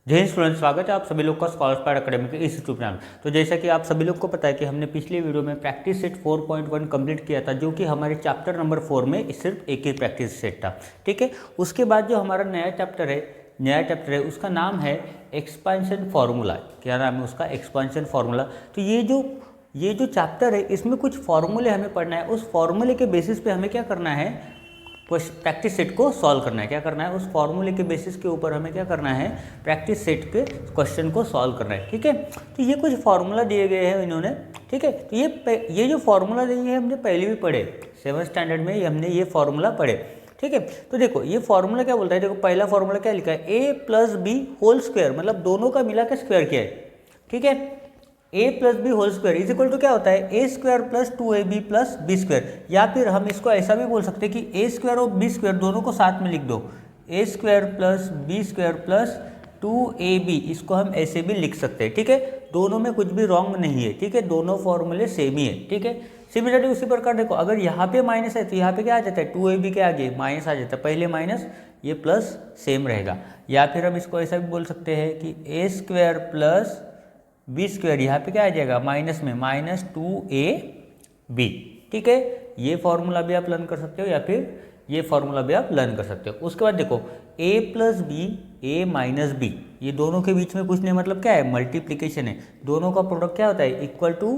जय हिंद स्टूडेंट, स्वागत है आप सभी लोग का स्कॉलर पार्ट अकेडमी के इस यूट्यूब चैनल। तो जैसा कि आप सभी लोग को पता है कि हमने पिछले वीडियो में प्रैक्टिस सेट 4.1 कंप्लीट किया था, जो कि हमारे चैप्टर नंबर 4 में सिर्फ एक ही प्रैक्टिस सेट था। ठीक है, उसके बाद जो हमारा नया चैप्टर है उसका नाम है एक्सपेंशन फार्मूला। क्या नाम है उसका? Expansion formula. तो ये जो चैप्टर है इसमें कुछ फार्मूले हमें पढ़ना है। उस फार्मूले के बेसिस पे हमें क्या करना है, प्रैक्टिस सेट को सॉल्व करना है। क्या करना है? उस फॉर्मूले के बेसिस के ऊपर हमें क्या करना है, प्रैक्टिस सेट के क्वेश्चन को सॉल्व करना है। ठीक है, तो ये कुछ फार्मूला दिए गए हैं इन्होंने। ठीक है, तो ये जो फार्मूला दिए हैं हमने पहले भी पढ़े, 7th स्टैंडर्ड में हमने ये फार्मूला पढ़े। ठीक है, तो देखो ये फार्मूला क्या बोलता है। देखो पहला फार्मूला क्या लिखा है, A plus B whole square, मतलब दोनों का मिला के स्क्वायर किया है। ठीक है, A plus B whole square is equal to क्या होता है, A square plus 2ab plus B square. या फिर हम इसको ऐसा भी बोल सकते हैं कि ए स्क्वायर और बी स्क्वायर दोनों को साथ में लिख दो, A square plus B square plus 2ab, इसको हम ऐसे भी लिख सकते हैं। ठीक है, दोनों में कुछ भी रॉन्ग नहीं है। ठीक है, दोनों फॉर्मूले सेम ही है। ठीक है, सिमिलरली उसी प्रकार देखो, अगर यहाँ पे माइनस है तो यहाँ पे क्या आ जाता है, 2ab के आगे माइनस आ जाता है, पहले माइनस ये प्लस सेम रहेगा। या फिर हम इसको ऐसा भी बोल सकते हैं कि A square plus B square, यहाँ पे क्या आ जाएगा माइनस में माइनस 2ab। ठीक है, ये फॉर्मूला भी आप लर्न कर सकते हो या फिर ये फॉर्मूला भी आप लर्न कर सकते हो। उसके बाद देखो a plus b, a minus b, ये दोनों के बीच में कुछ नहीं, मतलब क्या है, मल्टीप्लीकेशन है। दोनों का प्रोडक्ट क्या होता है, इक्वल टू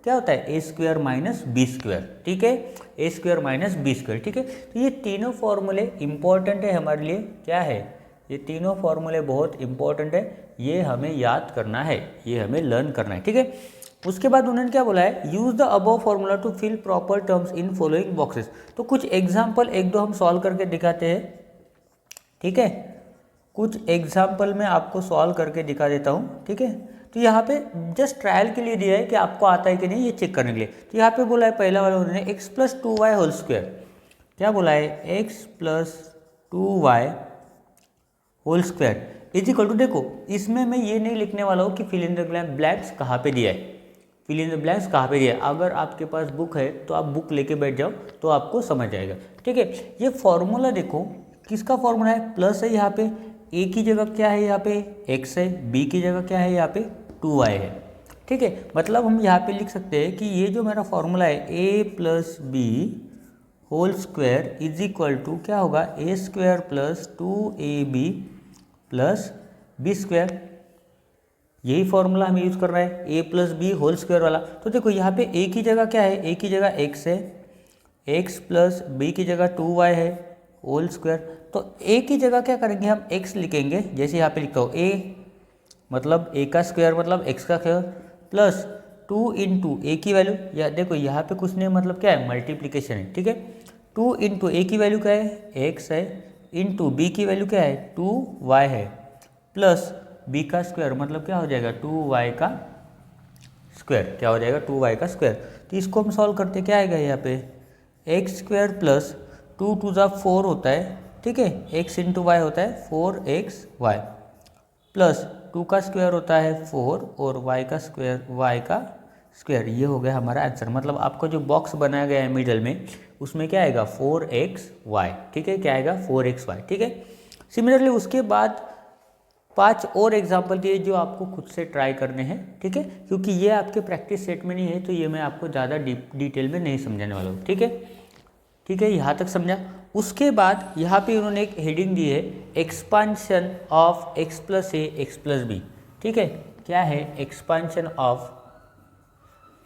क्या होता है, A square minus B square. ठीक है, A square minus B square. ठीक है, तो ये तीनों फॉर्मूले इंपॉर्टेंट है हमारे लिए। क्या है, ये तीनों फॉर्मूले बहुत इंपॉर्टेंट है, ये हमें याद करना है, ये हमें लर्न करना है। ठीक है, उसके बाद उन्होंने क्या बोला है, use the above formula to fill proper terms in following boxes. तो कुछ एग्जाम्पल एक दो हम सॉल्व करके दिखाते हैं। ठीक है, कुछ एग्जाम्पल में आपको सॉल्व करके दिखा देता हूँ। ठीक है, तो यहाँ पे जस्ट ट्रायल के लिए दिया है कि आपको आता है कि नहीं, ये चेक करने के लिए। तो यहाँ पे बोला है पहला वाला उन्होंने x plus 2y whole square, क्या बोला है, x plus 2y whole square is equal to, देखो इसमें मैं ये नहीं लिखने वाला हूँ कि फिल इन द ब्लैंक्स कहाँ पे दिया है, फिल इन द ब्लैंक्स कहाँ पे दिया है। अगर आपके पास बुक है तो आप बुक लेके बैठ जाओ तो आपको समझ आएगा। ठीक है, ये फॉर्मूला देखो किसका फॉर्मूला है, प्लस है यहाँ पे, ए की जगह क्या है यहाँ पे x है, बी की जगह क्या है यहाँ पे 2y है। ठीक है, मतलब हम यहाँ पे लिख सकते हैं कि ये जो मेरा फॉर्मूला है a plus B whole square is equal to क्या होगा, A square plus 2ab plus B square. यही फॉर्मूला हमें यूज़ कर रहा है, A plus B whole square वाला। तो देखो यहाँ पे ए की जगह क्या है, ए की जगह x है, x प्लस बी की जगह 2y है होल स्क्वायर। तो a की जगह क्या करेंगे, हम x लिखेंगे, जैसे यहाँ पे लिखता हूँ a मतलब a का स्क्वायर मतलब x का स्क्वायर प्लस 2 इंटू ए की वैल्यू, या देखो यहाँ पे कुछ नहीं, मतलब क्या है, मल्टीप्लीकेशन है। ठीक है, 2 इंटू ए की वैल्यू क्या है, x है, इंटू बी की वैल्यू क्या है, 2y है, प्लस बी का स्क्वायर मतलब क्या हो जाएगा, 2y का स्क्वायर। क्या हो जाएगा, 2y का स्क्वायर। तो इसको हम सॉल्व करते क्या आएगा यहाँ पे, एक्स स्क्वायर प्लस 2 टू ज़ा 4 होता है। ठीक है, x इंटू वाई होता है 4xy प्लस 2 का स्क्वायर होता है 4 और y का स्क्वायर। ये हो गया हमारा आंसर। मतलब आपको जो बॉक्स बनाया गया है मिडल में उसमें क्या आएगा, 4xy। ठीक है, क्या आएगा, 4xy। ठीक है, सिमिलरली उसके बाद 5 और एग्जाम्पल दिए जो आपको खुद से ट्राई करने हैं। ठीक है, क्योंकि ये आपके प्रैक्टिस सेट में नहीं है तो ये मैं आपको ज़्यादा डिटेल में नहीं समझाने वाला हूँ। ठीक है, ठीक है, यहाँ तक समझा। उसके बाद यहाँ पे उन्होंने एक हेडिंग दी है, expansion of x plus a x plus b. ठीक है, क्या है, expansion of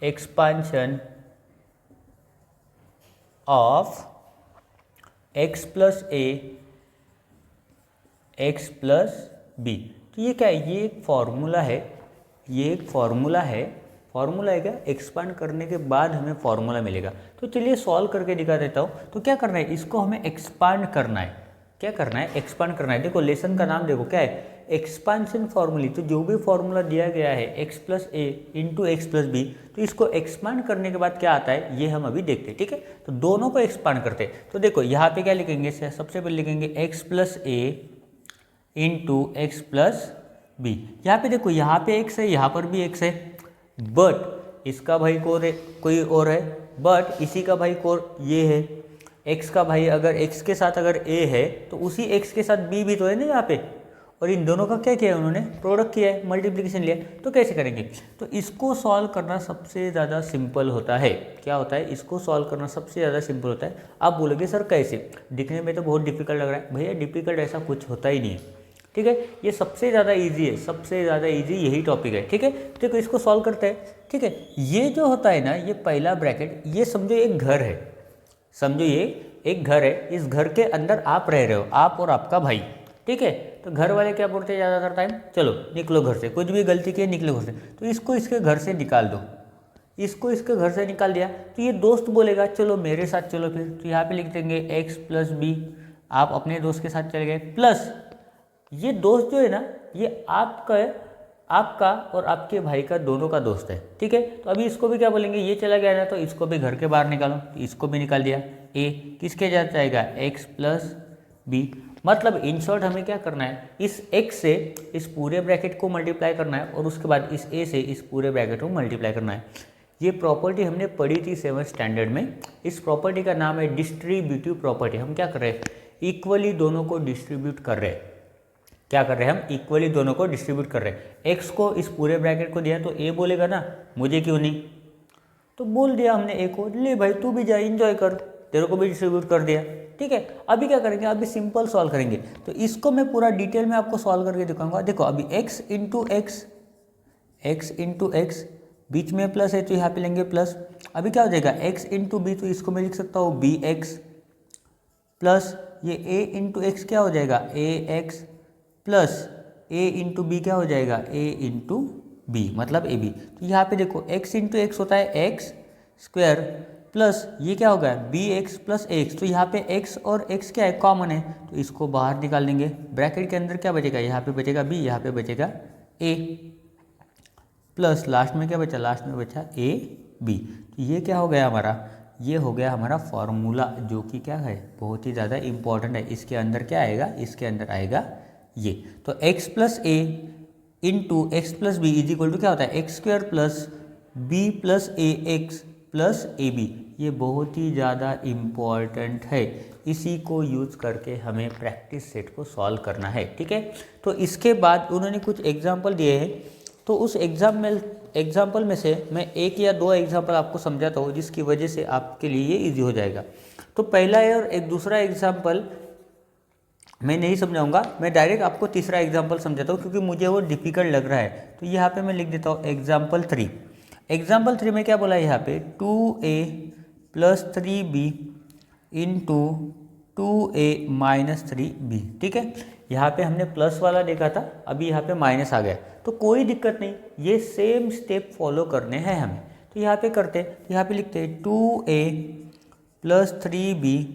x plus a x plus b. तो ये क्या है, ये एक फॉर्मूला है, ये एक फॉर्मूला है। फॉर्मूला है क्या, एक्सपांड करने के बाद हमें फॉर्मूला मिलेगा। तो चलिए सॉल्व करके दिखा देता हूँ। तो क्या करना है, इसको हमें एक्सपांड करना है। क्या करना है, एक्सपांड करना है। देखो लेसन का नाम देखो क्या है, एक्सपांशन फॉर्मूली। तो जो भी फॉर्मूला दिया गया है x plus a into x plus b, तो इसको एक्सपांड करने के बाद क्या आता है ये हम अभी देखते हैं। ठीक है, तो दोनों को एक्सपांड करते हैं। तो देखो यहाँ पे क्या लिखेंगे, सबसे पहले लिखेंगे x plus a into x plus B. यहाँ पे देखो यहाँ पे x है, यहाँ पर भी x है, बट इसका भाई कोई और है, बट इसी का भाई ये है। x का भाई अगर x के साथ अगर a है तो उसी x के साथ b भी तो है ना यहाँ पे, और इन दोनों का क्या किया है उन्होंने, प्रोडक्ट किया है, मल्टीप्लिकेशन लिया है। तो कैसे करेंगे, तो इसको सॉल्व करना सबसे ज़्यादा सिंपल होता है। क्या होता है, इसको सॉल्व करना सबसे ज़्यादा सिंपल होता है। आप बोलोगे सर कैसे, दिखने में तो बहुत डिफिकल्ट लग रहा है। भैया डिफिकल्ट ऐसा कुछ होता ही नहीं है, ठीक है। ये सबसे ज़्यादा ईजी है, सबसे ज़्यादा ईजी यही टॉपिक है, ठीक है। देखो इसको सॉल्व करते हैं, ठीक है। ये जो होता है ना, ये पहला ब्रैकेट, ये समझो एक घर है, समझो ये एक घर है। इस घर के अंदर आप रह रहे हो, आप और आपका भाई, ठीक है। तो घर वाले क्या बोलते हैं ज़्यादातर टाइम, चलो निकलो घर से, कुछ भी गलती की निकलो घर से। तो इसको इसके घर से निकाल दो, इसको इसके घर से निकाल दिया। तो ये दोस्त बोलेगा चलो मेरे साथ चलो फिर, तो यहाँ पे लिख देंगे x + b। आप अपने दोस्त के साथ चले गए, प्लस ये दोस्त जो है ना, ये आपका और आपके भाई का दोनों का दोस्त है, ठीक है। तो अभी इसको भी क्या बोलेंगे, ये चला गया ना, तो इसको भी घर के बाहर निकालो, तो इसको भी निकाल दिया। a किसके साथ जाएगा, x + b। मतलब इन शॉर्ट हमें क्या करना है, इस x से इस पूरे ब्रैकेट को मल्टीप्लाई करना है और उसके बाद इस a से इस पूरे ब्रैकेट को मल्टीप्लाई करना है। ये प्रॉपर्टी हमने पढ़ी थी 7th स्टैंडर्ड में। इस प्रॉपर्टी का नाम है डिस्ट्रीब्यूटिव प्रॉपर्टी। हम क्या कर रहे हैं, इक्वली दोनों को डिस्ट्रीब्यूट कर रहे हैं। क्या कर रहे हैं, हम इक्वली दोनों को डिस्ट्रीब्यूट कर रहे हैं। x को इस पूरे ब्रैकेट को दिया तो a बोलेगा ना, मुझे क्यों नहीं, तो बोल दिया हमने a को, ले भाई तू भी जा एंजॉय कर, तेरे को भी डिस्ट्रीब्यूट कर दिया, ठीक है। अभी क्या करेंगे, अभी सिंपल सॉल्व करेंगे। तो इसको मैं पूरा डिटेल में आपको सॉल्व करके दिखाऊंगा। देखो अभी x इंटू एक्स, बीच में प्लस है तो यहाँ पे लेंगे प्लस। अभी क्या हो जाएगा, x इंटू बी, तो इसको मैं लिख सकता हूँ bx प्लस ये a इंटू एक्स क्या हो जाएगा, ax plus a into b क्या हो जाएगा, a इंटू बी, मतलब ab। तो यहाँ पे देखो x इंटू एक्स होता है x² प्लस ये क्या होगा bx प्लस ax। तो यहाँ पे x और x क्या है, कॉमन है, तो इसको बाहर निकाल देंगे। ब्रैकेट के अंदर क्या बचेगा, यहाँ पे बचेगा b, यहाँ पे बचेगा a प्लस लास्ट में क्या बचा, लास्ट में बचा a b। तो ये क्या हो गया हमारा, ये हो गया हमारा फॉर्मूला, जो कि क्या है, बहुत ही ज़्यादा इम्पॉर्टेंट है। इसके अंदर क्या आएगा, इसके अंदर आएगा ये। तो x plus a into x plus b is equal to क्या होता है, x² plus b plus ax plus ab। ये बहुत ही ज़्यादा इम्पॉर्टेंट है, इसी को यूज़ करके हमें प्रैक्टिस सेट को सॉल्व करना है, ठीक है। तो इसके बाद उन्होंने कुछ एग्जाम्पल दिए हैं, तो उस एग्जाम्पल में से मैं एक या दो एग्जाम्पल आपको समझाता हूँ, जिसकी वजह से आपके लिए ये ईजी हो जाएगा। तो पहला और एक दूसरा एग्जाम्पल मैं नहीं समझाऊंगा, मैं डायरेक्ट आपको तीसरा एग्जाम्पल समझाता हूँ, क्योंकि मुझे वो डिफ़िकल्ट लग रहा है। तो यहाँ पे मैं लिख देता हूँ एग्जाम्पल 3। एग्जाम्पल 3 में क्या बोला है यहाँ पे, 2a plus 3b into 2a minus 3b, ठीक है। यहाँ पे हमने प्लस वाला देखा था, अभी यहाँ पे माइनस आ गया, तो कोई दिक्कत नहीं, ये सेम स्टेप फॉलो करने हैं हमें। तो यहाँ पे करते हैं, तो यहाँ पे लिखते हैं 2a plus 3b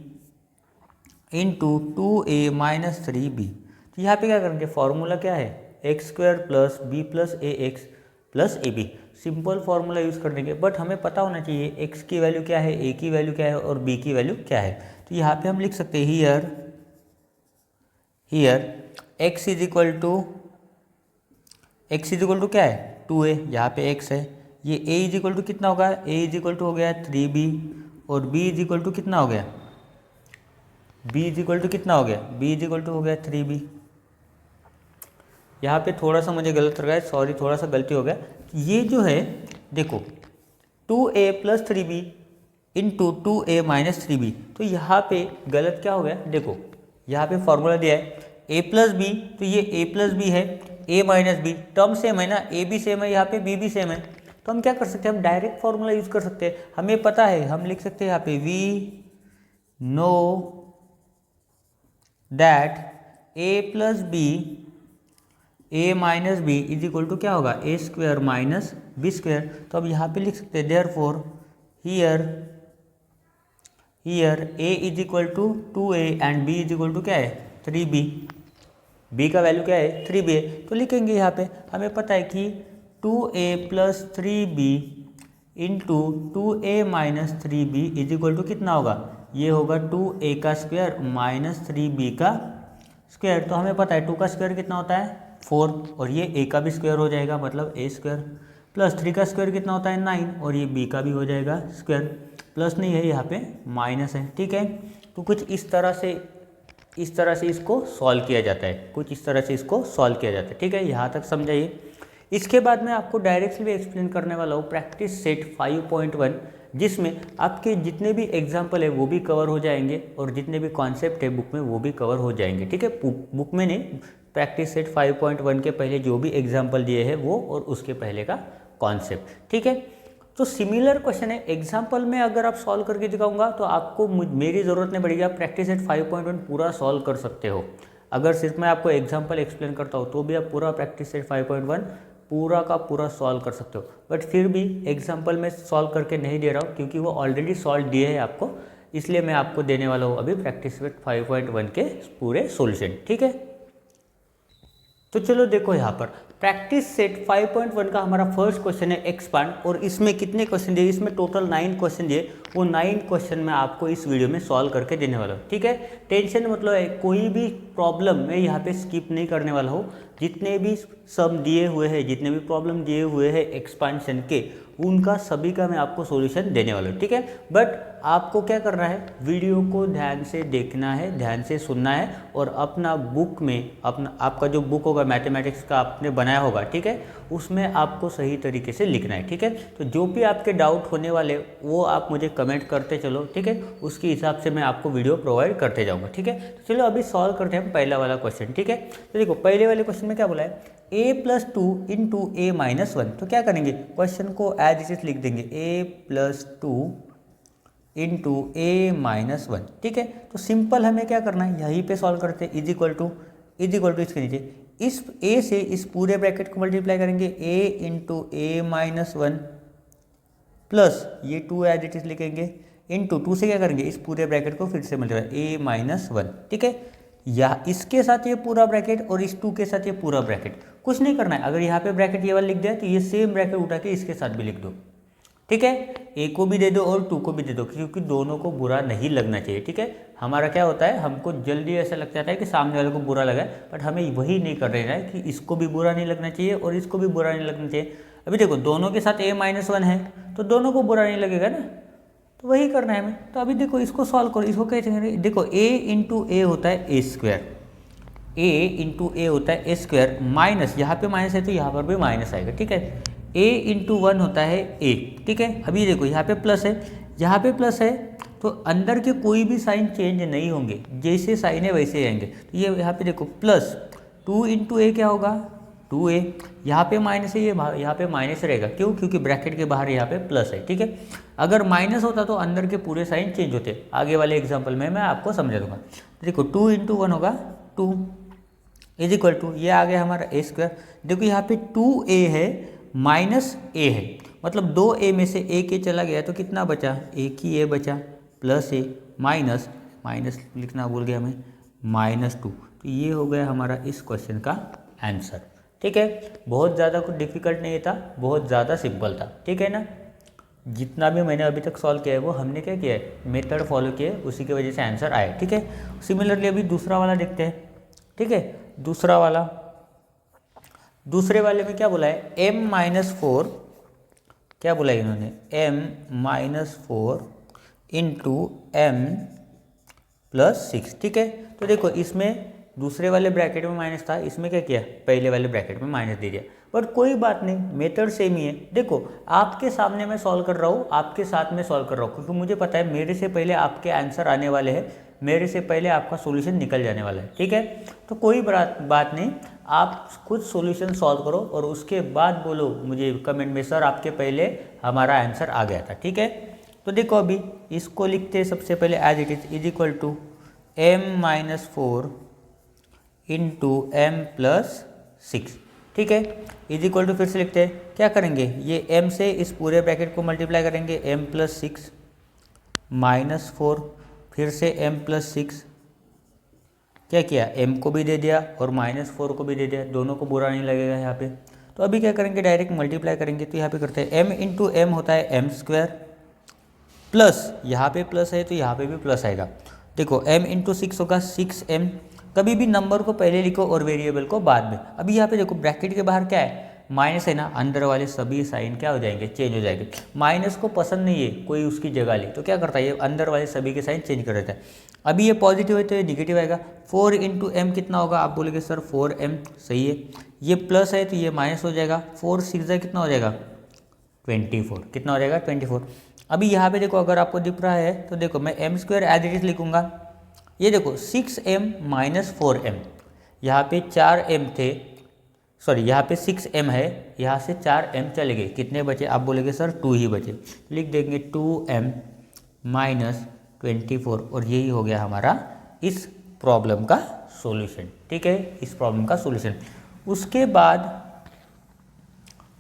into 2a minus 3b। तो यहाँ पे क्या करेंगे, फॉर्मूला क्या है, x² plus b plus ax plus ab। Simple formula use कर देंगे, बट हमें पता होना चाहिए x की वैल्यू क्या है, a की वैल्यू क्या है और b की वैल्यू क्या है। तो यहाँ पे हम लिख सकते हैं here x is equal to क्या है, 2a, यहाँ पे x है। ये a इज इक्वल टू कितना होगा, a इज इक्वल टू हो गया 3b, और b इज इक्वल टू कितना हो गया, b इज इक्वल टू कितना हो गया, b इज इक्वल टू हो गया 3b। यहाँ पे थोड़ा सा मुझे गलत लग रहा है, सॉरी, थोड़ा सा गलती हो गया। ये जो है देखो 2a plus 3b into 2a minus 3b, तो यहाँ पे गलत क्या हो गया, देखो यहाँ पे फॉर्मूला दिया है a प्लस बी, तो ये a प्लस बी है, a minus b, term same है ना, a भी सेम है, यहाँ पे b भी सेम है। तो हम क्या कर सकते हैं, हम डायरेक्ट फॉर्मूला यूज़ कर सकते हैं, हमें पता है, हम लिख सकते हैं यहाँ पे we know that a plus b a minus b is equal to क्या होगा, a² माइनस b²। तो अब यहाँ पे लिख सकते हैं therefore here a is equal to 2a and b is equal to क्या है, 3b। b का वैल्यू क्या है, 3b है। तो लिखेंगे यहाँ पे, हमें पता है कि 2a plus 3b into 2a minus 3b is equal to कितना होगा, ये होगा 2a का स्क्वायर माइनस 3b का स्क्वायर। तो हमें पता है 2 का स्क्वायर कितना होता है, 4, और ये a का भी स्क्वायर हो जाएगा, मतलब a² प्लस 3 का स्क्वायर कितना होता है, 9, और ये b का भी हो जाएगा स्क्वायर, प्लस नहीं है यहाँ पे माइनस है, ठीक है। तो कुछ इस तरह से इस तरह से इसको सॉल्व किया जाता है, कुछ इस तरह से इसको सॉल्व किया जाता है। ठीक है, यहाँ तक समझाइए। इसके बाद मैं आपको डायरेक्टली एक्सप्लेन करने वाला हूँ प्रैक्टिस सेट 5.1, जिसमें आपके जितने भी एग्जाम्पल है वो भी कवर हो जाएंगे और जितने भी कॉन्सेप्ट है बुक में वो भी कवर हो जाएंगे। ठीक है, बुक में नहीं, प्रैक्टिस सेट 5.1 के पहले जो भी एग्जाम्पल दिए हैं वो और उसके पहले का कॉन्सेप्ट। ठीक है, तो सिमिलर क्वेश्चन है, एग्जाम्पल में अगर आप सॉल्व करके दिखाऊंगा तो आपको मेरी ज़रूरत नहीं पड़ेगी, आप प्रैक्टिस सेट 5.1 पूरा सॉल्व कर सकते हो। अगर सिर्फ मैं आपको एग्जाम्पल एक्सप्लेन करता हूँ तो भी आप पूरा प्रैक्टिस सेट 5.1 पूरा का पूरा सॉल्व कर सकते हो। बट फिर भी एग्जाम्पल में सॉल्व करके नहीं दे रहा हूँ क्योंकि वो ऑलरेडी सॉल्व दिए है आपको, इसलिए मैं आपको देने वाला हूँ अभी प्रैक्टिस सेट 5.1 के पूरे सॉल्यूशन। ठीक है, तो चलो देखो यहाँ पर प्रैक्टिस सेट 5.1 का हमारा फर्स्ट क्वेश्चन है एक्सपांड, और इसमें कितने क्वेश्चन दिए, इसमें टोटल 9 क्वेश्चन दिए, वो 9 क्वेश्चन मैं आपको इस वीडियो में सॉल्व करके देने वाला हूँ। ठीक है, टेंशन मतलब है कोई भी प्रॉब्लम मैं यहाँ पे स्किप नहीं करने वाला हूँ, जितने भी सम दिए हुए हैं, जितने भी प्रॉब्लम दिए हुए हैं एक्सपांशन के, उनका सभी का मैं आपको सॉल्यूशन देने वाला हूँ। ठीक है, बट आपको क्या करना है, वीडियो को ध्यान से देखना है, ध्यान से सुनना है, और अपना बुक में आपका जो बुक होगा मैथमेटिक्स का आपने बनाया होगा, ठीक है, उसमें आपको सही तरीके से लिखना है। ठीक है, तो जो भी आपके डाउट होने वाले वो आप मुझे कमेंट करते चलो। ठीक है, उसके हिसाब से मैं आपको वीडियो प्रोवाइड करते जाऊँगा। ठीक है, तो चलो अभी सॉल्व करते हैं पहला वाला क्वेश्चन। ठीक है, तो देखो पहले वाले क्वेश्चन में क्या बोला है, a+2 इंटू a-1। तो क्या करेंगे, क्वेश्चन को एज इट इज लिख देंगे, a+2 इंटू a-1। ठीक है, तो सिंपल हमें क्या करना है, यहीं पे सॉल्व करते हैं, इज इक्वल टू इसके नीचे इस a से इस पूरे ब्रैकेट को मल्टीप्लाई करेंगे, a इंटू a-1 प्लस ये 2 एज इट इज लिखेंगे, इंटू 2 से क्या करेंगे, इस पूरे ब्रैकेट को फिर से मल्टीप्लाई a-1। ठीक है, या इसके साथ ये पूरा ब्रैकेट और इस 2 के साथ ये पूरा ब्रैकेट, कुछ नहीं करना है। अगर यहाँ पे ब्रैकेट ये वाला लिख दिया तो ये सेम ब्रैकेट उठा के इसके साथ भी लिख दो। ठीक है, ए को भी दे दो और 2 को भी दे दो, क्योंकि दोनों को बुरा नहीं लगना चाहिए। ठीक है, हमारा क्या होता है, हमको जल्दी ऐसा लग जाता है कि सामने वाले को बुरा लगा है, बट हमें वही नहीं कर रहे हैं कि इसको भी बुरा नहीं लगना चाहिए और इसको भी बुरा नहीं लगना चाहिए। अभी देखो दोनों के साथ a-1 है तो दोनों को बुरा नहीं लगेगा ना, तो वही करना है हमें। तो अभी देखो इसको सॉल्व करो, इसको कैसे करेंगे, देखो a इंटू ए होता है a स्क्वायर, a इंटू ए होता है a स्क्वायर, माइनस यहाँ पे माइनस है तो यहाँ पर भी माइनस आएगा। ठीक है, a इंटू 1 होता है a। ठीक है, अभी देखो यहाँ पे प्लस है, यहाँ पे प्लस है, तो अंदर के कोई भी साइन चेंज नहीं होंगे, जैसे साइन है वैसे आएंगे। तो ये यहाँ पे देखो प्लस 2 इंटू ए क्या होगा, 2a, यहाँ पे माइनस है, ये यहाँ पे माइनस रहेगा, क्यों, क्योंकि ब्रैकेट के बाहर यहाँ पे प्लस है। ठीक है, अगर माइनस होता तो अंदर के पूरे साइन चेंज होते, आगे वाले एग्जांपल में मैं आपको समझा दूंगा। देखो 2 इंटू 1 होगा 2 इज इक्वल टू, ये आ गया हमारा a स्क्वायर। देखो यहाँ पे 2a है माइनस a है, मतलब 2a में से a के चला गया तो कितना बचा, एक ही a बचा, प्लस a माइनस माइनस लिखना भूल गया हमें, -2। तो ये हो गया हमारा इस क्वेश्चन का आंसर। ठीक है, बहुत ज़्यादा कुछ डिफिकल्ट नहीं था, बहुत ज़्यादा सिंपल था। ठीक है ना, जितना भी मैंने अभी तक सॉल्व किया है वो हमने क्या किया है, मेथड फॉलो किया है, उसी की वजह से आंसर आया। ठीक है, सिमिलरली अभी दूसरा वाला देखते हैं। ठीक है, दूसरा वाला, दूसरे वाले में क्या बोला है, m-4, क्या बोला है इन्होंने, m-4 इंटू m+6। ठीक है, तो देखो इसमें दूसरे वाले ब्रैकेट में माइनस था, इसमें क्या किया, पहले वाले ब्रैकेट में माइनस दे दिया, बट कोई बात नहीं, मेथड सेम ही है। देखो आपके सामने मैं सॉल्व कर रहा हूँ, आपके साथ में सॉल्व कर रहा हूँ, क्योंकि मुझे पता है मेरे से पहले आपके आंसर आने वाले हैं, मेरे से पहले आपका सॉल्यूशन निकल जाने वाला है। ठीक है, तो कोई बात नहीं, आप खुद सॉल्यूशन सॉल्व करो और उसके बाद बोलो मुझे कमेंट में, सर आपके पहले हमारा आंसर आ गया था। ठीक है, तो देखो अभी इसको लिखते हैं सबसे पहले as it is equal to m-4 into m+6। ठीक है, इज इक्वल टू फिर से लिखते हैं, क्या करेंगे, ये m से इस पूरे ब्रैकेट को मल्टीप्लाई करेंगे, m+6 -4 फिर से m+6, क्या किया, m को भी दे दिया और -4 को भी दे दिया, दोनों को बुरा नहीं लगेगा यहाँ पे। तो अभी क्या करेंगे, डायरेक्ट मल्टीप्लाई करेंगे, तो यहाँ पे करते हैं m इंटू m होता है m स्क्वायर, प्लस यहाँ पे प्लस है तो यहाँ पे भी प्लस आएगा। देखो m इंटू 6 होगा 6m, कभी भी नंबर को पहले लिखो और वेरिएबल को बाद में। अभी यहाँ पे देखो ब्रैकेट के बाहर क्या है, माइनस है ना, अंदर वाले सभी साइन क्या हो जाएंगे, चेंज हो जाएंगे। माइनस को पसंद नहीं है कोई उसकी जगह ले, तो क्या करता है ये अंदर वाले सभी के साइन चेंज कर देता है। अभी ये पॉजिटिव है तो ये निगेटिव आएगा। 4 इंटू एम कितना होगा, आप बोलेंगे सर 4m, सही है। ये प्लस है तो ये माइनस हो जाएगा। 4 6 कितना हो जाएगा 24, कितना हो जाएगा 24। अभी यहाँ पे देखो अगर आपको दिख रहा है तो देखो मैं m square as it is लिखूंगा। ये देखो 6m माइनस 4m, यहाँ पे 4m थे, सॉरी यहाँ पे 6m है, यहाँ से 4m चले गए, कितने बचे, आप बोलेंगे सर 2 ही बचे। लिख देंगे 2m माइनस 24, और यही हो गया हमारा इस प्रॉब्लम का सॉल्यूशन। ठीक है, इस प्रॉब्लम का सॉल्यूशन।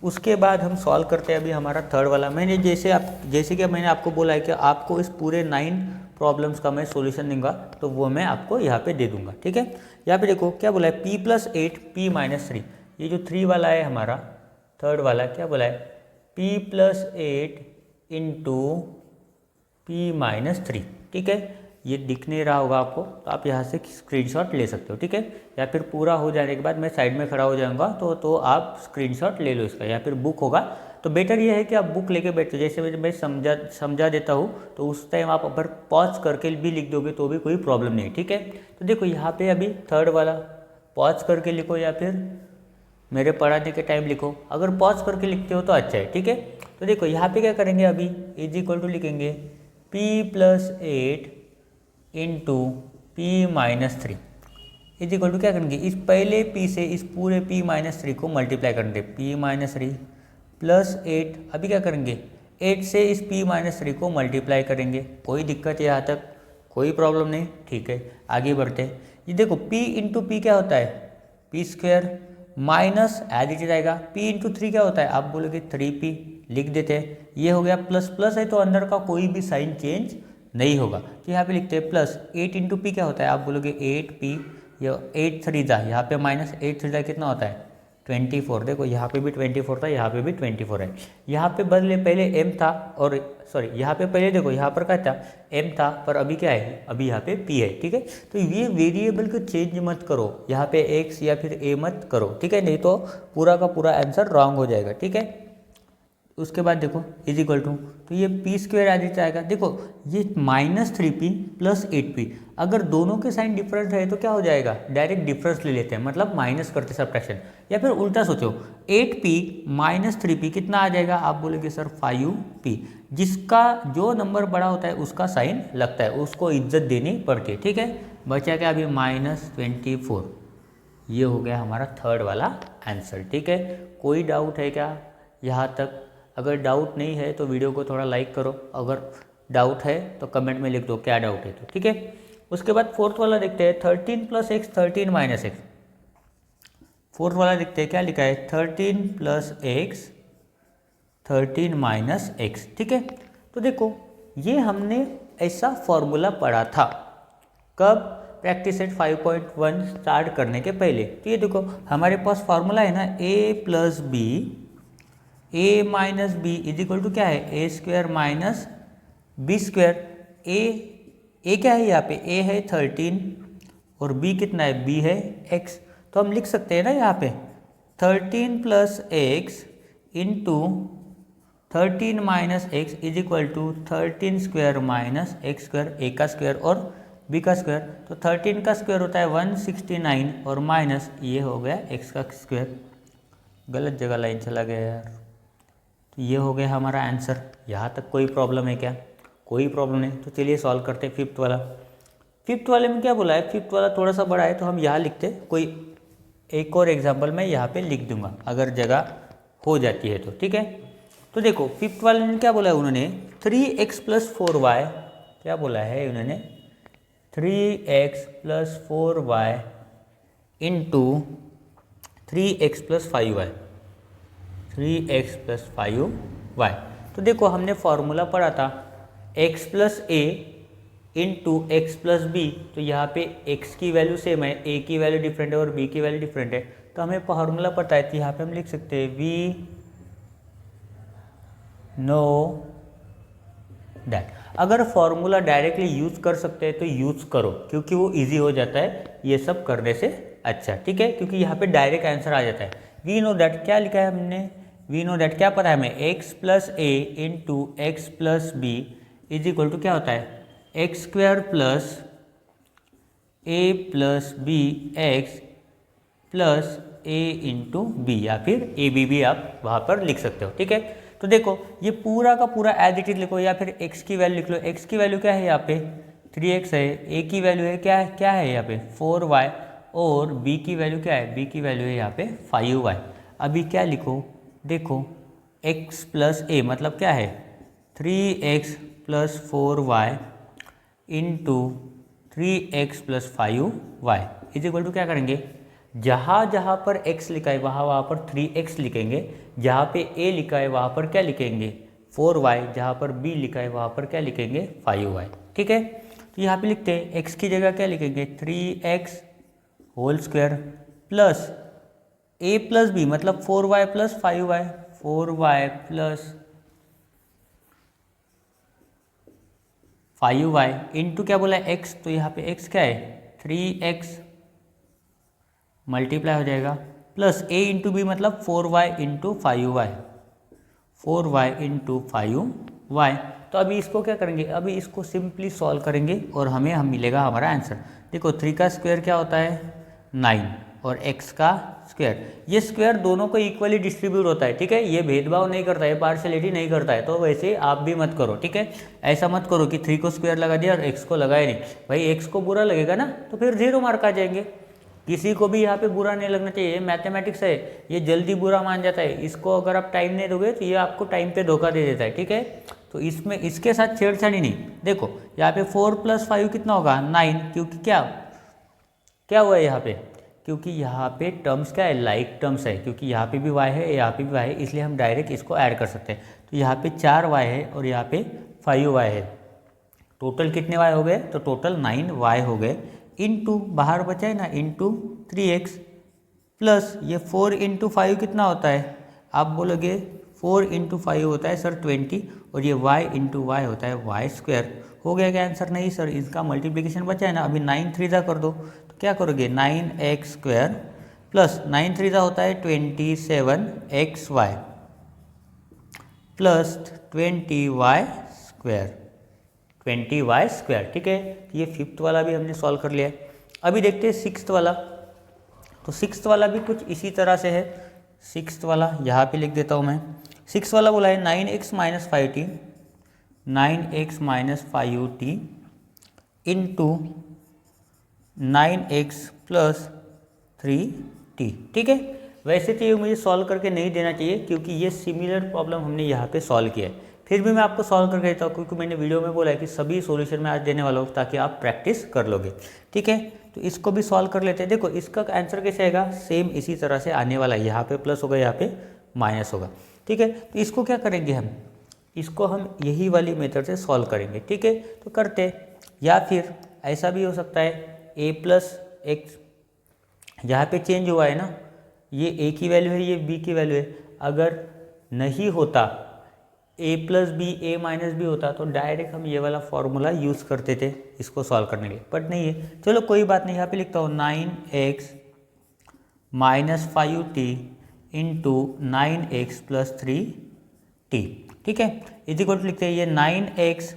उसके बाद हम सॉल्व करते हैं अभी हमारा थर्ड वाला। मैंने जैसे कि मैंने आपको बोला है कि आपको इस पूरे 9 प्रॉब्लम्स का मैं सॉल्यूशन दूंगा, तो वो मैं आपको यहाँ पे दे दूंगा। ठीक है, यहाँ पे देखो क्या बोला है, p + 8 p - 3। ये जो 3 वाला है हमारा थर्ड वाला, क्या बोला है, p + 8 इंटू p - 3। ठीक है, ये दिख नहीं रहा होगा आपको, तो आप यहाँ से स्क्रीनशॉट ले सकते हो। ठीक है, या फिर पूरा हो जाने के बाद मैं साइड में खड़ा हो जाऊँगा तो आप स्क्रीनशॉट ले लो इसका, या फिर बुक होगा तो बेटर ये है कि आप बुक लेके बैठो। जैसे मैं समझा देता हूँ तो उस टाइम आप अगर पॉज करके भी लिख दोगे तो भी कोई प्रॉब्लम नहीं। ठीक है, तो देखो यहाँ पे अभी थर्ड वाला पॉज करके लिखो या फिर मेरे पढ़ाने के टाइम लिखो। अगर पॉज करके लिखते हो तो अच्छा है। ठीक है, तो देखो यहाँ पे क्या करेंगे, अभी = लिखेंगे p + 8 इंटू p - 3 = क्या करेंगे, इस पहले p से इस पूरे p - 3 को मल्टीप्लाई करेंगे, p - 3 + 8। अभी क्या करेंगे, 8 से इस p - 3 को मल्टीप्लाई करेंगे। कोई दिक्कत है यहाँ तक, कोई प्रॉब्लम नहीं। ठीक है, आगे बढ़ते हैं। ये देखो p इंटू पी क्या होता है, p² minus as it is आएगा। p इंटू 3 क्या होता है, आप बोलोगे 3p, लिख देते हैं। ये हो गया प्लस प्लस है तो अंदर का कोई भी साइन चेंज नहीं होगा, तो यहाँ पे लिखते हैं प्लस 8 इंटू पी क्या होता है, आप बोलोगे 8p, या 8 3 जा, यहाँ पे माइनस 8 3 जा कितना होता है 24। देखो यहाँ पे भी 24 था, यहाँ पे भी 24 है। यहाँ पे बदले पहले m था, और सॉरी यहाँ पे पहले देखो यहाँ पर क्या था, m था, पर अभी क्या है, अभी यहाँ पे p है। ठीक है, तो ये वेरिएबल को चेंज मत करो, यहाँ पे x या फिर a मत करो। ठीक है, नहीं तो पूरा का पूरा आंसर रॉन्ग हो जाएगा। ठीक है, उसके बाद देखो = तो ये p² एज आएगा। देखो ये -3p + 8p, अगर दोनों के साइन डिफरेंट है तो क्या हो जाएगा, डायरेक्ट डिफरेंस ले लेते हैं, मतलब माइनस करते सब्ट्रैक्शन। या फिर उल्टा सोचो, 8p - 3p कितना आ जाएगा, आप बोलेंगे सर 5p। जिसका जो नंबर बड़ा होता है उसका साइन लगता है, उसको इज्जत देनी पड़ती है। ठीक है, बचा क्या अभी -24। ये हो गया हमारा थर्ड वाला आंसर। ठीक है, कोई डाउट है क्या यहाँ तक? अगर डाउट नहीं है तो वीडियो को थोड़ा लाइक करो, अगर डाउट है तो कमेंट में लिख दो क्या डाउट है तो। ठीक है, उसके बाद फोर्थ वाला देखते हैं, 13 + x 13 - x। फोर्थ वाला देखते हैं क्या लिखा है, 13 + x 13 - x। ठीक है, तो देखो ये हमने ऐसा फॉर्मूला पढ़ा था, कब, प्रैक्टिस सेट 5.1 स्टार्ट करने के पहले। तो ये देखो हमारे पास फॉर्मूला है ना, a + b a - b = क्या है, a² - b²। a क्या है, यहाँ पे a है 13 और b कितना है, b है x। तो हम लिख सकते हैं ना यहाँ पे 13 + x into 13 - x = 13² - x², a का स्क्वायर और b का स्क्वायर। तो 13 का स्क्वायर होता है 169 और माइनस ये हो गया x का स्क्वायर। गलत जगह लाइन चला गया यार। तो ये हो गया हमारा आंसर। यहाँ तक कोई प्रॉब्लम है क्या? कोई प्रॉब्लम नहीं। तो चलिए सॉल्व करते हैं फिफ्थ वाला। फिफ्थ वाले में क्या बोला है, फिफ्थ वाला थोड़ा सा बड़ा है तो हम यहाँ लिखते, कोई एक और एग्जाम्पल मैं यहाँ पे लिख दूंगा अगर जगह हो जाती है तो। ठीक है, तो देखो फिफ्थ वाले ने क्या बोला है, उन्होंने 3x + 4y, क्या बोला है उन्होंने, 3x + 4y into 3x + 5y, 3x + 5y। तो देखो हमने फॉर्मूला पढ़ा था x + a into x + b, तो यहाँ पे x की वैल्यू सेम है, a की वैल्यू डिफरेंट है और b की वैल्यू डिफरेंट है, तो हमें फॉर्मूला पता है। तो यहाँ पे हम लिख सकते हैं वी नो दैट। अगर फॉर्मूला डायरेक्टली यूज़ कर सकते हैं तो यूज़ करो, क्योंकि वो इजी हो जाता है ये सब करने से अच्छा। ठीक है, क्योंकि यहाँ पे डायरेक्ट आंसर आ जाता है। वी नो दैट क्या लिखा है हमने, वी नो दैट क्या पता है हमें, x plus a into x plus b is equal to क्या होता है, x square plus a plus b x plus a into b, या फिर ए बी भी आप वहाँ पर लिख सकते हो। ठीक है, तो देखो ये पूरा का पूरा एज इट इज लिखो, या फिर x की वैल्यू लिख लो। x की वैल्यू क्या है यहाँ पे 3x है, a की वैल्यू है क्या है यहाँ पे 4y, और b की वैल्यू क्या है, b की वैल्यू है यहाँ पे 5y। अभी क्या लिखो, देखो x प्लस ए मतलब क्या है 3x plus 4y into 3x plus 5y is equal to क्या करेंगे, जहाँ जहाँ पर x लिखा है वहाँ पर 3x लिखेंगे, जहाँ पे a लिखा है वहाँ पर क्या लिखेंगे 4y, जहाँ पर b लिखा है वहाँ पर क्या लिखेंगे 5y। ठीक है, तो यहाँ पे लिखते हैं x की जगह क्या लिखेंगे 3x whole square plus a plus b मतलब 4y plus 5y, 4y plus 5y into क्या बोला है x, तो यहाँ पे x क्या है 3x मल्टीप्लाई हो जाएगा प्लस a इंटू बी मतलब 4y into 5y, 4y into 5y। तो अभी इसको क्या करेंगे, अभी इसको सिंपली सॉल्व करेंगे और हमें मिलेगा हमारा आंसर। देखो 3 का स्क्वायर क्या होता है 9 और x का स्क्वायर, ये स्क्वायर दोनों को इक्वली डिस्ट्रीब्यूट होता है। ठीक है, ये भेदभाव नहीं करता है, पार्शलिटी नहीं करता है, तो वैसे आप भी मत करो। ठीक है, ऐसा मत करो कि 3 को स्क्वायर लगा दिया और x को लगाया नहीं, भाई x को बुरा लगेगा ना तो फिर 0 मार्क आ जाएंगे। किसी को भी यहाँ पे बुरा नहीं लगना चाहिए, ये मैथमेटिक्स है, ये जल्दी बुरा मान जाता है, इसको अगर आप टाइम नहीं दोगे तो ये आपको टाइम पे धोखा दे देता है। ठीक है, तो इसमें इसके साथ छेड़छाड़ी नहीं। देखो यहाँ पे 4 + 5 कितना होगा 9, क्योंकि क्या हुआ है यहाँ पे, क्योंकि यहाँ पे टर्म्स क्या है लाइक टर्म्स है, क्योंकि यहाँ पे भी y है यहाँ पे भी y है, इसलिए हम डायरेक्ट इसको ऐड कर सकते हैं। तो यहाँ पे 4y है और यहाँ पे 5y है, टोटल कितने y हो गए, तो टोटल 9y हो गए, इंटू बाहर बचा है ना इंटू 3x प्लस ये 4 इंटू 5 कितना होता है, आप बोलोगे 4 इंटू 5 होता है सर 20, और ये y इंटू वाई होता है y स्क्वायर। हो गया क्या आंसर, नहीं सर इसका मल्टीप्लिकेशन बचा है ना, अभी 9 3 कर दो तो क्या करोगे 9x स्क्वायर प्लस 9 3 होता है 27xy plus 20y square, 20y square. ठीक है, ये 5th वाला भी हमने सॉल्व कर लिया है। अभी देखते हैं 6th वाला, तो 6th वाला भी कुछ इसी तरह से है। 6th वाला यहाँ पे लिख देता हूँ मैं। 6th वाला बोला है 9x - 5t, 9x - 5t into 9x plus 3t। ठीक है, वैसे तो ये मुझे सॉल्व करके नहीं देना चाहिए क्योंकि ये सिमिलर प्रॉब्लम हमने यहाँ पे सॉल्व किया है, फिर भी मैं आपको सॉल्व करके देता हूँ क्योंकि मैंने वीडियो में बोला है कि सभी सॉल्यूशन मैं आज देने वाला हूँ ताकि आप प्रैक्टिस कर लोगे। ठीक है, तो इसको भी सॉल्व कर लेते हैं। देखो इसका आंसर कैसे आएगा, सेम इसी तरह से आने वाला है, यहाँ पे प्लस होगा यहाँ पे माइनस होगा। ठीक है, तो इसको क्या करेंगे हम, इसको हम यही वाली मेथड से सॉल्व करेंगे। ठीक है, तो करते, या फिर ऐसा भी हो सकता है a + x, यहाँ पे चेंज हुआ है ना, ये a की वैल्यू है ये b की वैल्यू है, अगर नहीं होता a + b a - b होता तो डायरेक्ट हम ये वाला फॉर्मूला यूज़ करते थे इसको सॉल्व करने के लिए, बट नहीं है। चलो कोई बात नहीं, यहाँ पे लिखता हूँ 9x - 5t into 9x plus 3t। ठीक है, इज इक्वल टू लिखते हैं ये 9x,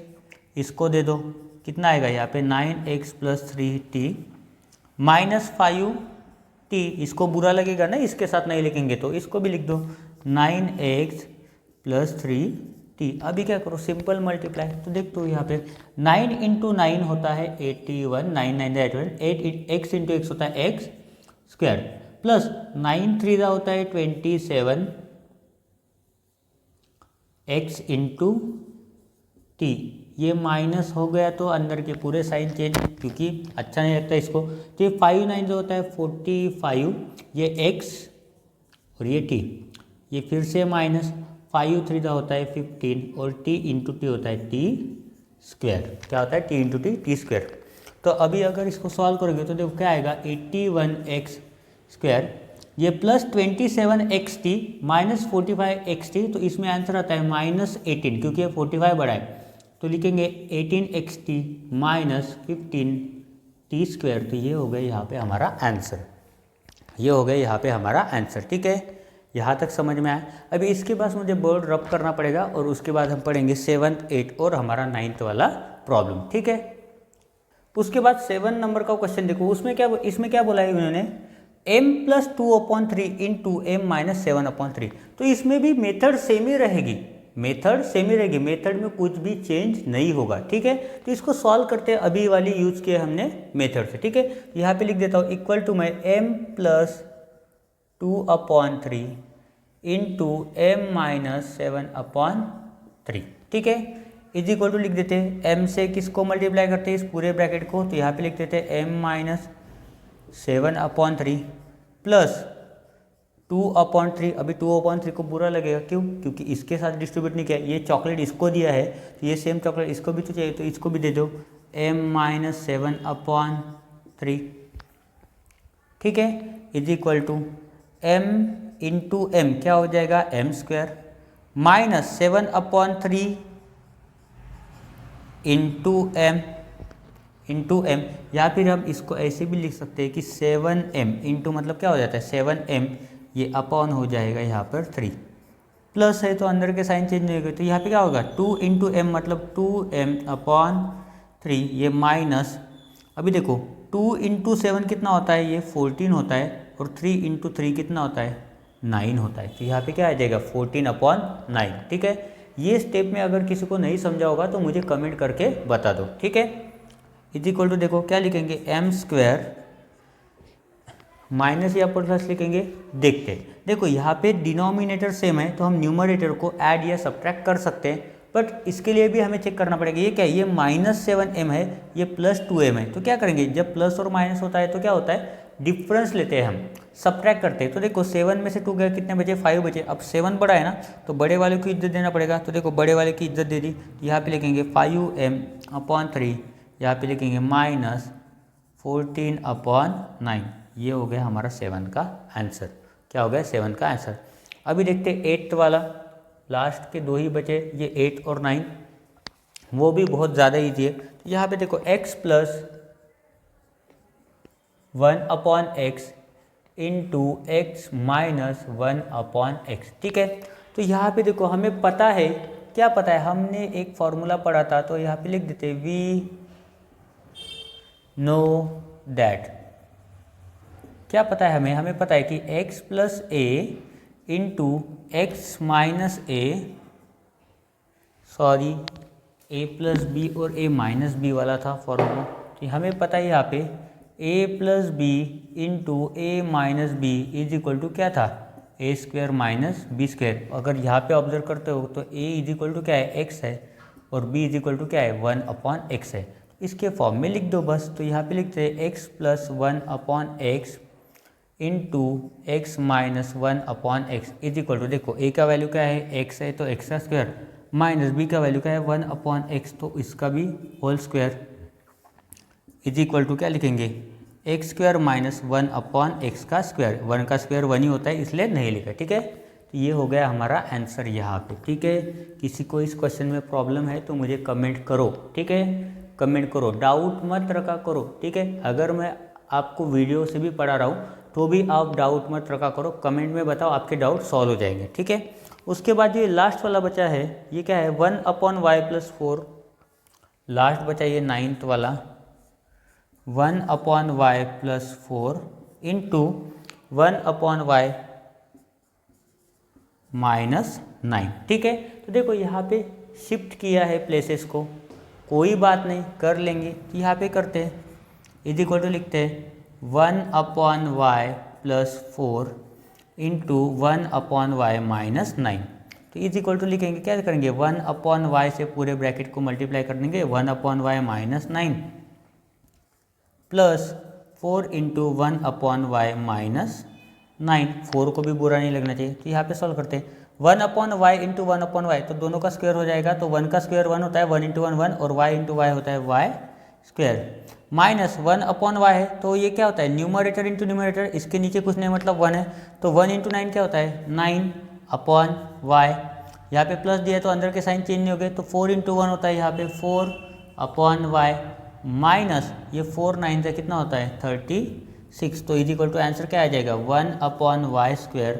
इसको दे दो कितना आएगा यहाँ पे 9x plus 3t minus 5t, इसको बुरा लगेगा ना इसके साथ नहीं लिखेंगे तो इसको भी लिख दो 9x प्लस 3t। अभी क्या करो सिंपल मल्टीप्लाई, तो देख तो यहाँ पे 9 इंटू 9 होता है 81, 9 9 8 x इंटू x होता है x स्क्वायर प्लस 9 3 होता है 27 x इंटू t, ये माइनस हो गया तो अंदर के पूरे साइन चेंज क्योंकि अच्छा नहीं लगता इसको, तो ये 5 9 जो होता है 45, ये x और ये t, ये फिर से माइनस 5 3 होता है 15 और t इंटू टी होता है t स्क्वायर, क्या होता है t इंटू टी स्क्वायर। तो अभी अगर इसको सॉल्व करोगे तो देखो क्या आएगा 81x स्क्वायर, ये प्लस 27xt माइनस 45xt, तो इसमें आंसर आता है -18 क्योंकि ये 45 बड़ा है, तो लिखेंगे 18xt माइनस 15t स्क्वायर। तो ये हो गया यहाँ पे हमारा आंसर, ये हो गया यहाँ पे हमारा आंसर। ठीक है, यहाँ तक समझ में आया। अभी इसके बाद मुझे बोर्ड रब करना पड़ेगा और उसके बाद हम पढ़ेंगे 7th 8th और हमारा 9th वाला प्रॉब्लम, ठीक है। उसके बाद 7 नंबर का क्वेश्चन देखो, इसमें क्या बोला है उन्होंने, m+2/3 इंटू m-7/3। तो इसमें भी मेथड सेम ही रहेगी, मेथड में कुछ भी चेंज नहीं होगा, ठीक है। तो इसको सॉल्व करते हैं, अभी वाली यूज किए हमने मेथड से, ठीक है। यहाँ पे लिख देता हूँ इक्वल टू मैं m+2/3 इंटू m-7/3, ठीक है, इज इक्वल टू लिख देते हैं m से किसको मल्टीप्लाई करते हैं, इस पूरे ब्रैकेट को। तो यहाँ पे लिख देते हैं m-7/3 प्लस 2/3। अभी 2/3 को बुरा लगेगा, क्यों? क्योंकि इसके साथ डिस्ट्रीब्यूट नहीं किया, ये चॉकलेट इसको दिया है तो ये सेम चॉकलेट इसको भी तो चाहिए, तो इसको भी दे दो m-7/3, ठीक है, is equal to m into m क्या हो जाएगा m² माइनस 7/3 इंटू एम, या फिर हम इसको ऐसे भी लिख सकते हैं कि 7m इंटू मतलब क्या हो जाता है 7m, ये अपॉन हो जाएगा यहाँ पर 3, प्लस है तो अंदर के साइन चेंज नहीं होगा, तो यहाँ पे क्या होगा 2 इंटू एम मतलब 2m/3, ये माइनस, अभी देखो 2 इंटू 7 कितना होता है, ये 14 होता है, और 3 इंटू 3 कितना होता है 9 होता है, तो यहाँ पे क्या आ जाएगा 14/9, ठीक है। ये स्टेप में अगर किसी को नहीं समझा होगा तो मुझे कमेंट करके बता दो, ठीक है। इज इक्वल टू देखो क्या लिखेंगे m² माइनस या प्लस लिखेंगे, देखते हैं। देखो यहाँ पे डिनोमिनेटर सेम है तो हम न्यूमरेटर को ऐड या सब्ट्रैक्ट कर सकते हैं, बट इसके लिए भी हमें चेक करना पड़ेगा, ये क्या है, ये -7m है, ये +2m है। तो क्या करेंगे, जब प्लस और माइनस होता है तो क्या होता है, डिफरेंस लेते हैं हम, सब्ट्रैक्ट करते हैं। तो देखो 7 में से 2 गए, कितने बचे 5 बचे। अब 7 बड़ा है ना, तो बड़े वाले को इज्जत देना पड़ेगा, तो देखो बड़े वाले की इज्जत दे दी, यहाँ पे लिखेंगे 5m/3, यहाँ पे लिखेंगे -14/9, ये हो गया हमारा 7 का आंसर। क्या हो गया 7 का आंसर। अभी देखते 8th वाला, लास्ट के 2 ही बचे, ये 8 और 9, वो भी बहुत ज़्यादा ईजी है। यहाँ पे देखो x + 1/x into x minus 1/x, ठीक है। तो यहाँ पे देखो हमें पता है, क्या पता है, हमने एक फॉर्मूला पढ़ा था, तो यहाँ पे लिख देते वी नो दैट, क्या पता है हमें पता है कि x + a into x minus a, sorry a + b और a - b वाला था फॉर्मूला, तो हमें पता है यहाँ पे a + b into a - b is equal to क्या था, a² - b²। अगर यहाँ पे ऑब्जर्व करते हो तो a इज इक्वल टू क्या है x है, और b इज इक्वल टू क्या है 1/x है। इसके फॉर्म में लिख दो बस। तो यहाँ पे लिखते हैं x + 1/x into x minus 1/x is equal to, देखो a का वैल्यू क्या है x है तो x² माइनस b का वैल्यू क्या है 1/x, तो इसका भी whole square is equal to क्या लिखेंगे x² माइनस 1/x का स्क्वायर, 1 का स्क्वायर 1 ही होता है इसलिए नहीं लिखा, ठीक है। तो ये हो गया हमारा आंसर यहाँ पे, ठीक है। किसी को इस क्वेश्चन में प्रॉब्लम है तो मुझे कमेंट करो, ठीक है, कमेंट करो, डाउट मत रखा करो, ठीक है। अगर मैं आपको वीडियो से भी पढ़ा रहा हूँ तो भी आप डाउट मत रखा करो, कमेंट में बताओ, आपके डाउट सॉल्व हो जाएंगे, ठीक है। उसके बाद जो लास्ट वाला बचा है, ये क्या है 1/y + 4, लास्ट बचा ये 9th वाला 1/y + 4 इंटू 1/y - 9, ठीक है। तो देखो यहाँ पे शिफ्ट किया है प्लेसेस को, कोई बात नहीं कर लेंगे, यहाँ पे करते हैं इज इक्वल टू लिखते हैं 1/y + 4 इंटू 1/y - 9, तो इज इक्वल टू लिखेंगे, क्या करेंगे 1/y से पूरे ब्रैकेट को मल्टीप्लाई कर देंगे 1/y - 9 प्लस 4 इंटू 1/y - 9, 4 को भी बुरा नहीं लगना चाहिए। तो यहाँ पे सॉल्व करते हैं 1/y इंटू 1/y, तो दोनों का स्क्वायर हो जाएगा, तो 1 का स्क्वायर 1 होता है, 1 इंटू 1 1, और y इंटू y होता है y² माइनस 1/y है, तो ये क्या होता है न्यूमरेटर इंटू न्यूमरेटर, इसके नीचे कुछ नहीं मतलब 1 है, तो 1 इंटू 9 क्या होता है 9/y, यहाँ पे प्लस दिया है तो अंदर के साइन चेंज नहीं हो गए, तो 4 इंटू 1 होता है यहाँ पे 4/y माइनस ये 4 9 से कितना होता है 36, तो इज इक्वल टू आंसर क्या आ जाएगा 1/y²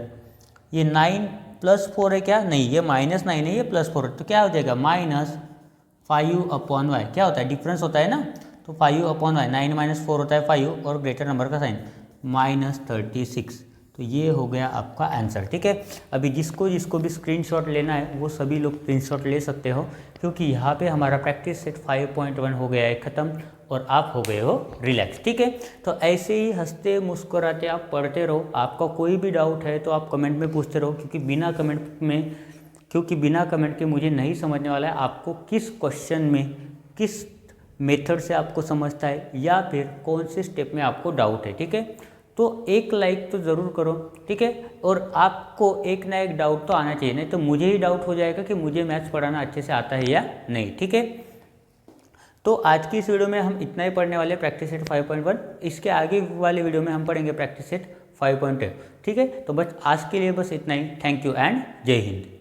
ये 9 + 4 है क्या? नहीं, ये -9 है, ये +4 है, तो क्या हो जाएगा -5/y। क्या होता है? डिफरेंस होता है ना, तो 5/y, 9 - 4 होता है 5 और ग्रेटर नंबर का साइन -36। तो ये हो गया आपका आंसर। ठीक है, अभी जिसको जिसको भी स्क्रीनशॉट लेना है वो सभी लोग स्क्रीनशॉट ले सकते हो, क्योंकि यहाँ पे हमारा प्रैक्टिस सेट 5.1 हो गया है ख़त्म और आप हो गए हो रिलैक्स। ठीक है, तो ऐसे ही हंसते मुस्कुराते आप पढ़ते रहो। आपका कोई भी डाउट है तो आप कमेंट में पूछते रहो, क्योंकि बिना कमेंट के मुझे नहीं समझने वाला है आपको किस क्वेश्चन में किस मेथड से आपको समझता है या फिर कौन से स्टेप में आपको डाउट है। ठीक है, तो एक लाइक तो ज़रूर करो। ठीक है, और आपको एक ना एक डाउट तो आना चाहिए, नहीं तो मुझे ही डाउट हो जाएगा कि मुझे मैथ्स पढ़ाना अच्छे से आता है या नहीं। ठीक है, तो आज की इस वीडियो में हम इतना ही पढ़ने वाले प्रैक्टिस सेट 5.1। इसके आगे वाले वीडियो में हम पढ़ेंगे प्रैक्टिस सेट 5.2। ठीक है, तो बस आज के लिए बस इतना ही। थैंक यू एंड जय हिंद।